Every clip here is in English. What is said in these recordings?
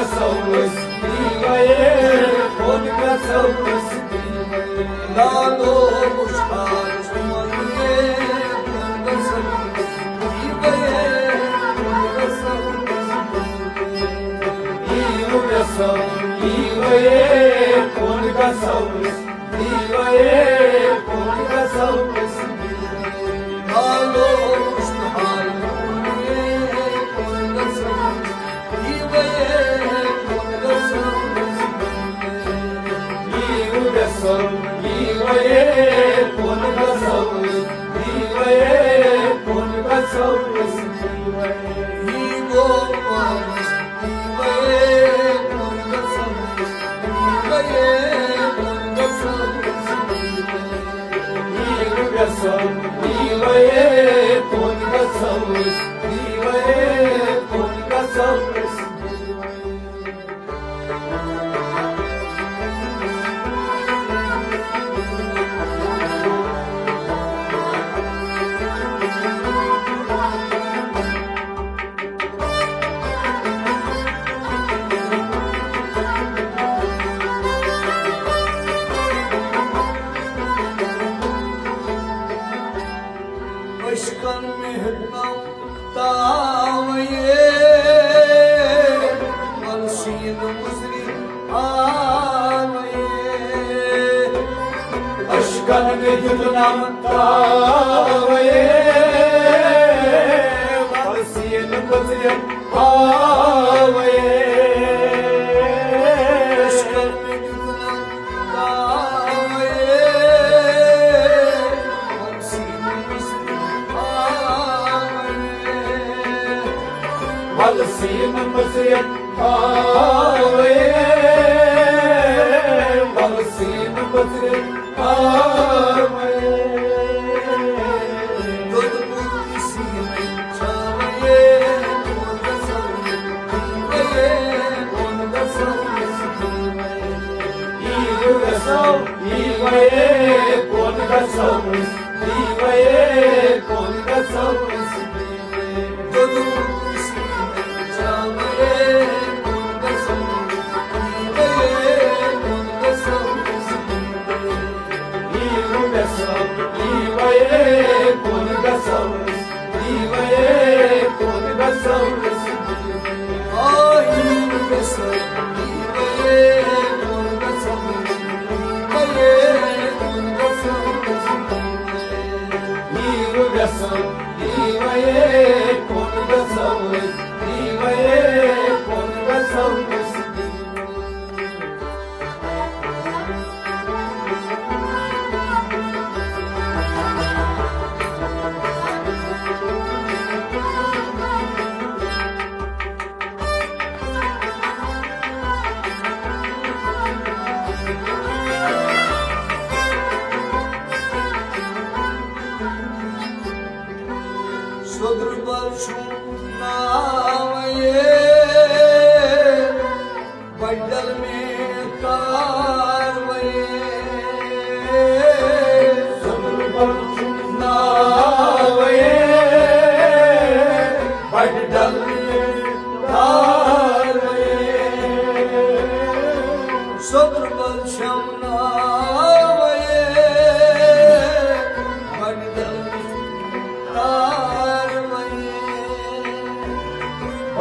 Saulis, Divaye, Monica Saulis, Lalo Mushar, Shumaliye, Monica Saulis, Divaye, Monica Saulis, Divaye, Monica Saulis, Divaye, Monica Saulis, Lalo Mushar, Aşkın mihram tavaye Alşid muslim avaye Aşkın mihram tavaye Alşid muslim avaye Aşkın mihram tavaye Valsin Masriyat Aaye, Valsin Masriyat Aaye. Dod Musi mein chaaye, Monica Saulis, Divaye, Monica Saulis, Divaye, Monica Saulis, Divaye, Monica Saulis, Dod Sodrbal Shumnaye Badal mein karvaye Sodrbal Shumnaye Badal mein karvaye Sodrbal Shumnaye Badal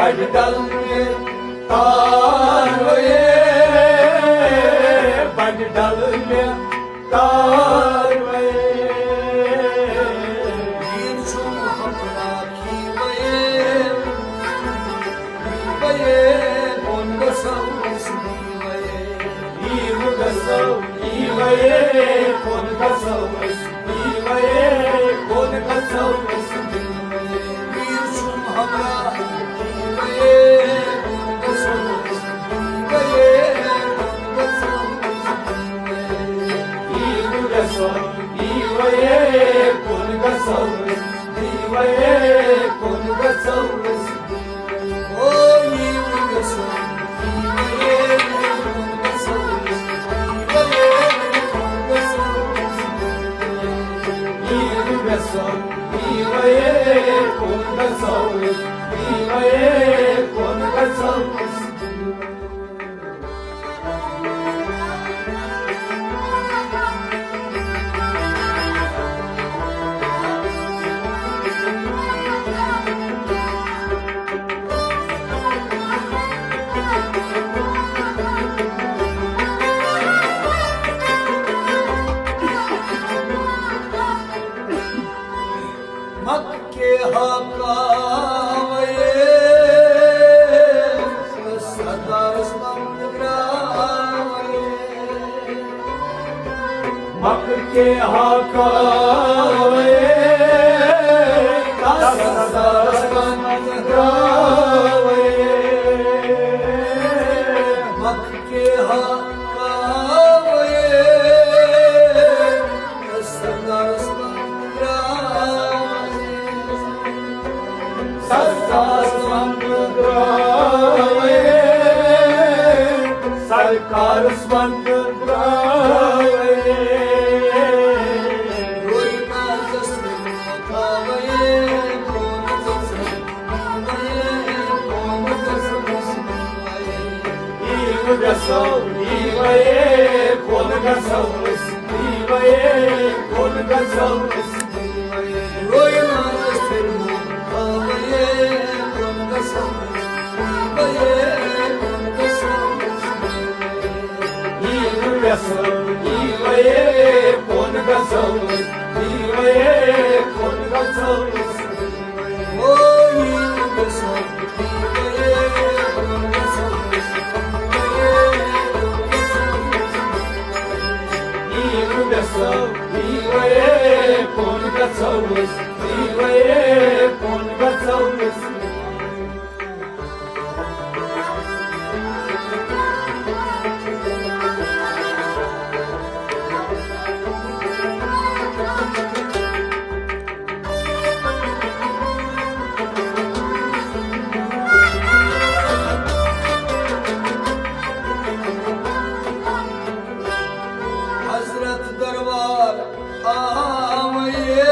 Badal mein tarvaye, badal mein tarvaye. Bir çum hamra kivaye, kivaye, Monica Saulis divaye. Monica Saulis divaye, Monica Saulis divaye, Monica Saulis divaye. Bir çum hamra Divaye, ke hakave tasasman grave hak ke hakave tasasman grave tasasman grave sarkar smandrave roina jasmin thave kon gasau ivaye kon gasau ivaye kon gasau roina jasmin thave kon gasau ivaye kon gasau ivaye kon gasau ivaye kon gasau oh gasau ivaye kon gasau ivaye kon gasau ivaye kon gasau Hazret Darbar ağamayı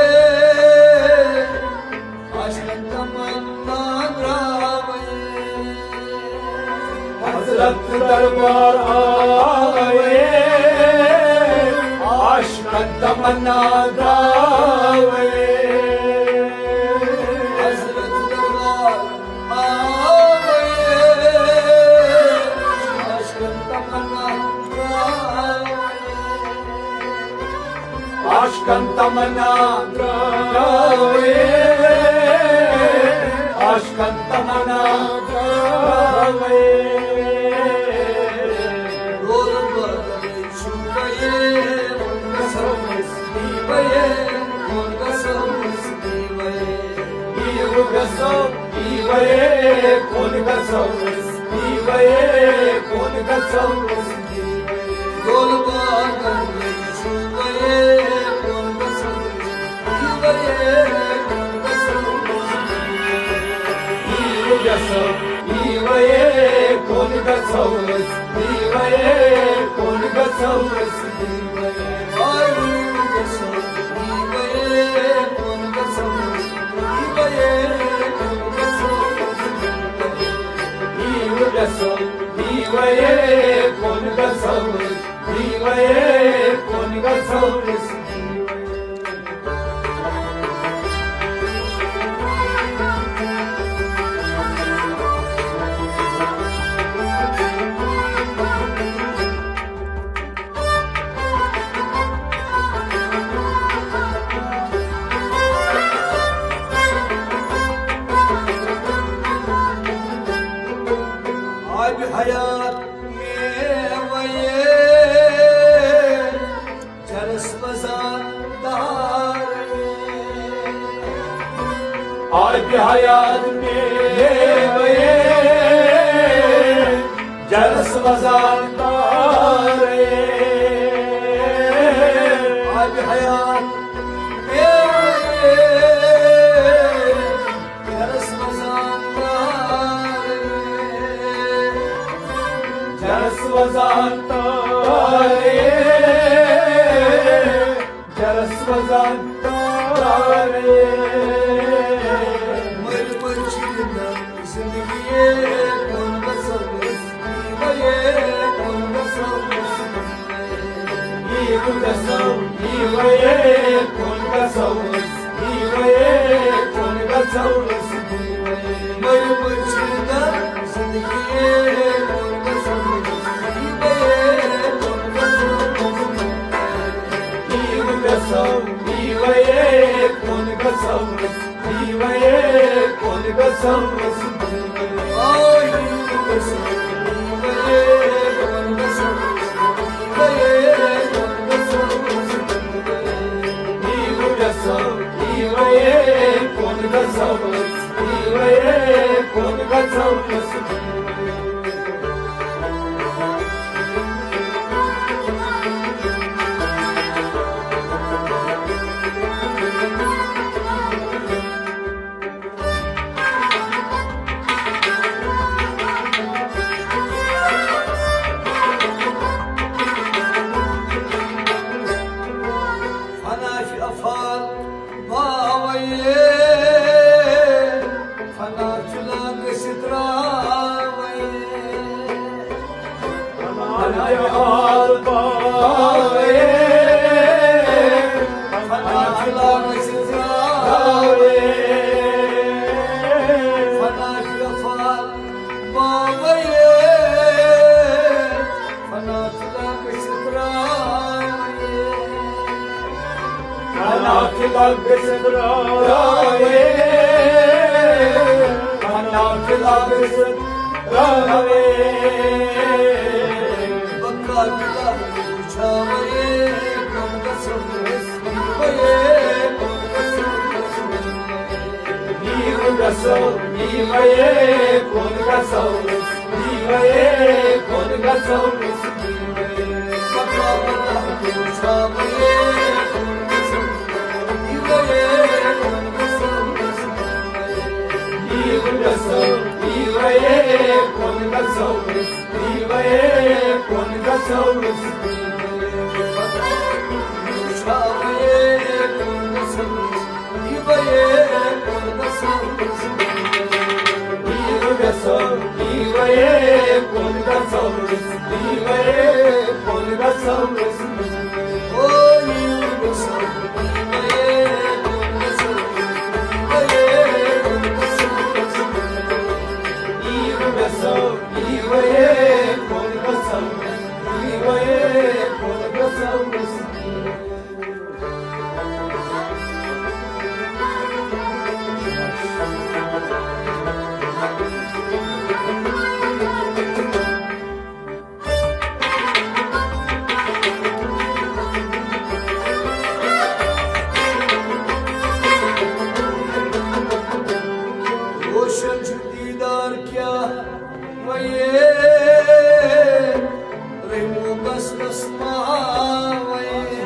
aşkın tamanna dramayı Hazret Darbar ağamayı aşkın tamanna dramayı Hazret Darbar ağamayı aşkın tamanna aşkın tamanna grave aşkın tamanna grave rolun bagay chukaye monga savs divaye monga savs divaye ivuga sav divaye konga savs divaye konga savs divaye rolun bagay chukaye gasau ivaye kon gasau ivaye kon gasau ivaye ay gasau ivaye kon gasau ivaye kon gasau ivaye kon gasau ivaye kon gasau Abi hayat mevaye çalışmazan dar Abi hayat mevaye çalışmazan dar Abi hayat mevaye çalışmazan Jarasvazan tare Jarasvazan tare Mar panchina zindigiye kon gasavs ivaye kon gasavs ivu gasav ivaye kon gasavs ivaye kon gasavs Mar panchina zindigiye kon gasavs ivaye kon gasau ivaye kon gasau ay gasau ivaye kon gasau ivaye kon gasau कोण गचवलंस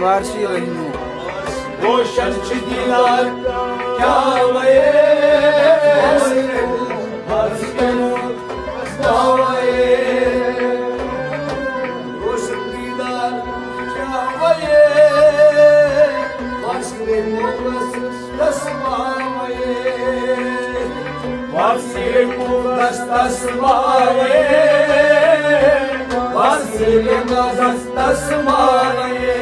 वारसी रहीमो रोशन दीदार क्या वये रोशन दीदार क्या वये वासिरे मुगस तस्माए वासिरे मुगस तस्माए वासिरे मुगस तस्माए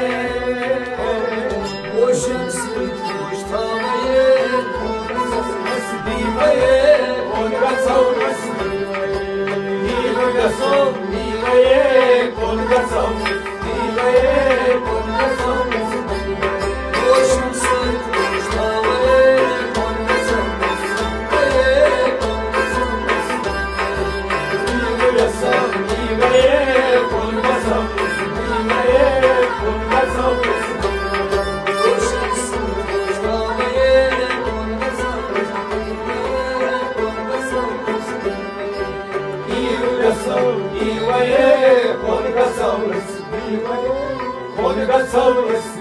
Only got so